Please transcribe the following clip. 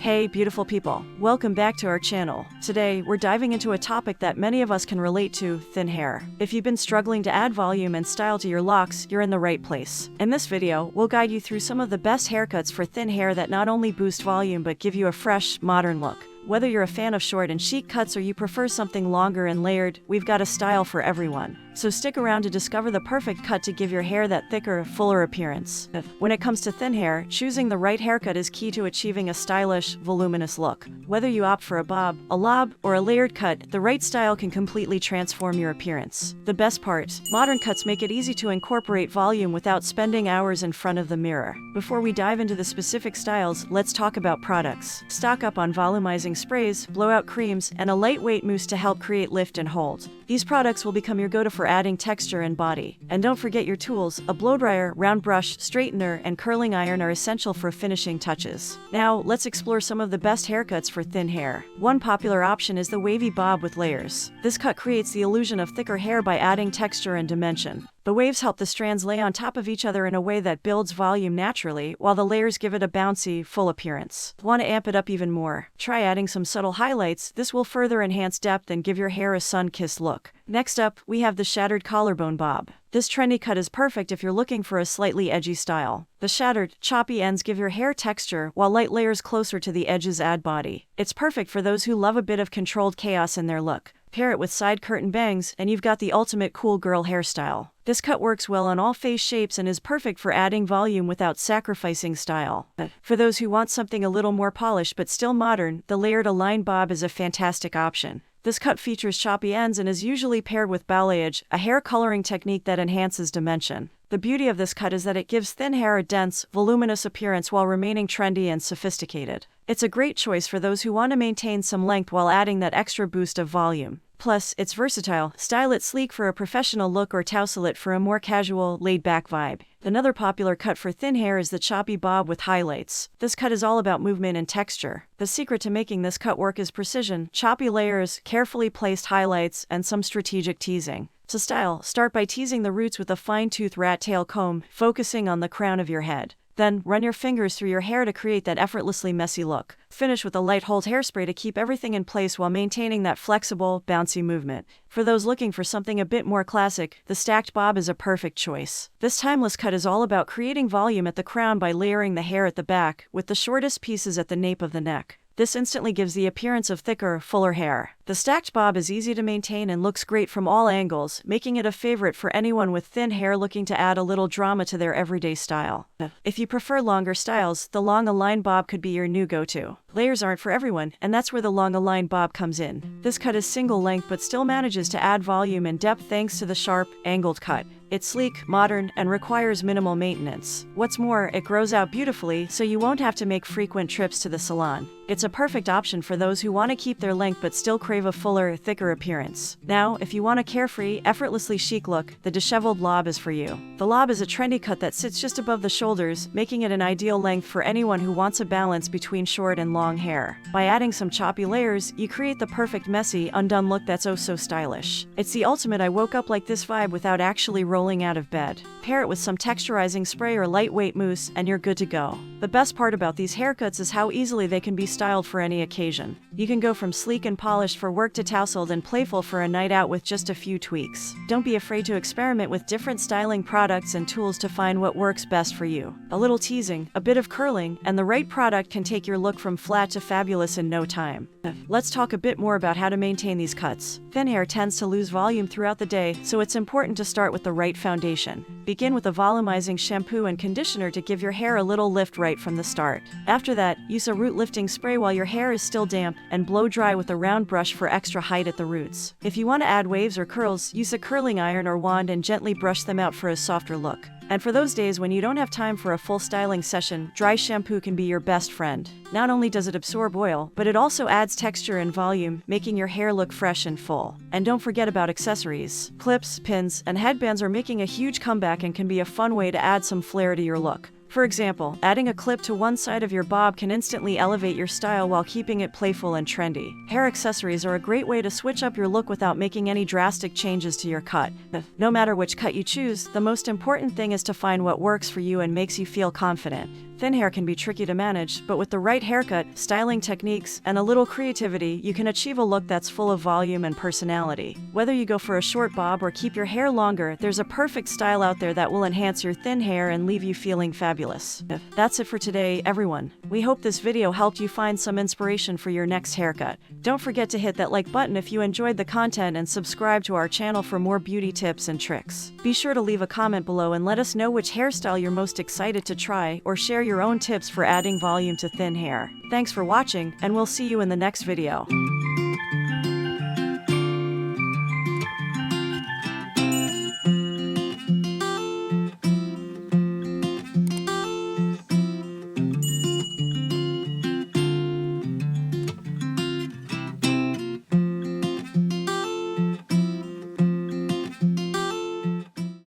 Hey, beautiful people. Welcome back to our channel. Today, we're diving into a topic that many of us can relate to, thin hair. If you've been struggling to add volume and style to your locks, you're in the right place. In this video, we'll guide you through some of the best haircuts for thin hair that not only boost volume but give you a fresh, modern look. Whether you're a fan of short and chic cuts or you prefer something longer and layered, we've got a style for everyone. So stick around to discover the perfect cut to give your hair that thicker, fuller appearance. When it comes to thin hair, choosing the right haircut is key to achieving a stylish, voluminous look. Whether you opt for a bob, a lob, or a layered cut, the right style can completely transform your appearance. The best part, modern cuts make it easy to incorporate volume without spending hours in front of the mirror. Before we dive into the specific styles, let's talk about products. Stock up on volumizing sprays, blowout creams, and a lightweight mousse to help create lift and hold. These products will become your go-to for adding texture and body. And don't forget your tools. A blow-dryer, round brush, straightener, and curling iron are essential for finishing touches. Now, let's explore some of the best haircuts for thin hair. One popular option is the wavy bob with layers. This cut creates the illusion of thicker hair by adding texture and dimension. The waves help the strands lay on top of each other in a way that builds volume naturally, while the layers give it a bouncy, full appearance. Want to amp it up even more? Try adding some subtle highlights. This will further enhance depth and give your hair a sun-kissed look. Next up, we have the shattered collarbone bob. This trendy cut is perfect if you're looking for a slightly edgy style. The shattered, choppy ends give your hair texture, while light layers closer to the edges add body. It's perfect for those who love a bit of controlled chaos in their look. Pair it with side curtain bangs, and you've got the ultimate cool girl hairstyle. This cut works well on all face shapes and is perfect for adding volume without sacrificing style. For those who want something a little more polished but still modern, the layered aligned bob is a fantastic option. This cut features choppy ends and is usually paired with balayage, a hair coloring technique that enhances dimension. The beauty of this cut is that it gives thin hair a dense, voluminous appearance while remaining trendy and sophisticated. It's a great choice for those who want to maintain some length while adding that extra boost of volume. Plus, it's versatile. Style it sleek for a professional look or tousle it for a more casual, laid-back vibe. Another popular cut for thin hair is the choppy bob with highlights. This cut is all about movement and texture. The secret to making this cut work is precision, choppy layers, carefully placed highlights, and some strategic teasing. To style, start by teasing the roots with a fine-tooth rat tail comb, focusing on the crown of your head. Then, run your fingers through your hair to create that effortlessly messy look. Finish with a light hold hairspray to keep everything in place while maintaining that flexible, bouncy movement. For those looking for something a bit more classic, the stacked bob is a perfect choice. This timeless cut is all about creating volume at the crown by layering the hair at the back, with the shortest pieces at the nape of the neck. This instantly gives the appearance of thicker, fuller hair. The stacked bob is easy to maintain and looks great from all angles, making it a favorite for anyone with thin hair looking to add a little drama to their everyday style. If you prefer longer styles, the long aligned bob could be your new go-to. Layers aren't for everyone, and that's where the long aligned bob comes in. This cut is single length but still manages to add volume and depth thanks to the sharp, angled cut. It's sleek, modern, and requires minimal maintenance. What's more, it grows out beautifully, so you won't have to make frequent trips to the salon. It's a perfect option for those who want to keep their length but still crave a fuller, thicker appearance. Now, if you want a carefree, effortlessly chic look, the disheveled lob is for you. The lob is a trendy cut that sits just above the shoulders, making it an ideal length for anyone who wants a balance between short and long hair. By adding some choppy layers, you create the perfect messy, undone look that's oh so stylish. It's the ultimate I woke up like this vibe without actually rolling out of bed. Pair it with some texturizing spray or lightweight mousse, and you're good to go. The best part about these haircuts is how easily they can be styled for any occasion. You can go from sleek and polished for work to tousled and playful for a night out with just a few tweaks. Don't be afraid to experiment with different styling products and tools to find what works best for you. A little teasing, a bit of curling, and the right product can take your look from flat to fabulous in no time. Let's talk a bit more about how to maintain these cuts. Thin hair tends to lose volume throughout the day, so it's important to start with the right foundation. Begin with a volumizing shampoo and conditioner to give your hair a little lift right from the start. After that, use a root lifting spray while your hair is still damp, and blow dry with a round brush for extra height at the roots. If you want to add waves or curls, use a curling iron or wand and gently brush them out for a softer look. And for those days when you don't have time for a full styling session, dry shampoo can be your best friend. Not only does it absorb oil, but it also adds texture and volume, making your hair look fresh and full. And don't forget about accessories. Clips, pins, and headbands are making a huge comeback and can be a fun way to add some flair to your look. For example, adding a clip to one side of your bob can instantly elevate your style while keeping it playful and trendy. Hair accessories are a great way to switch up your look without making any drastic changes to your cut. No matter which cut you choose, the most important thing is to find what works for you and makes you feel confident. thin hair can be tricky to manage, but with the right haircut, styling techniques, and a little creativity, you can achieve a look that's full of volume and personality. Whether you go for a short bob or keep your hair longer, there's a perfect style out there that will enhance your thin hair and leave you feeling fabulous. That's it for today, everyone. We hope this video helped you find some inspiration for your next haircut. Don't forget to hit that like button if you enjoyed the content and subscribe to our channel for more beauty tips and tricks. Be sure to leave a comment below and let us know which hairstyle you're most excited to try, or share your own tips for adding volume to thin hair. Thanks for watching, and we'll see you in the next video.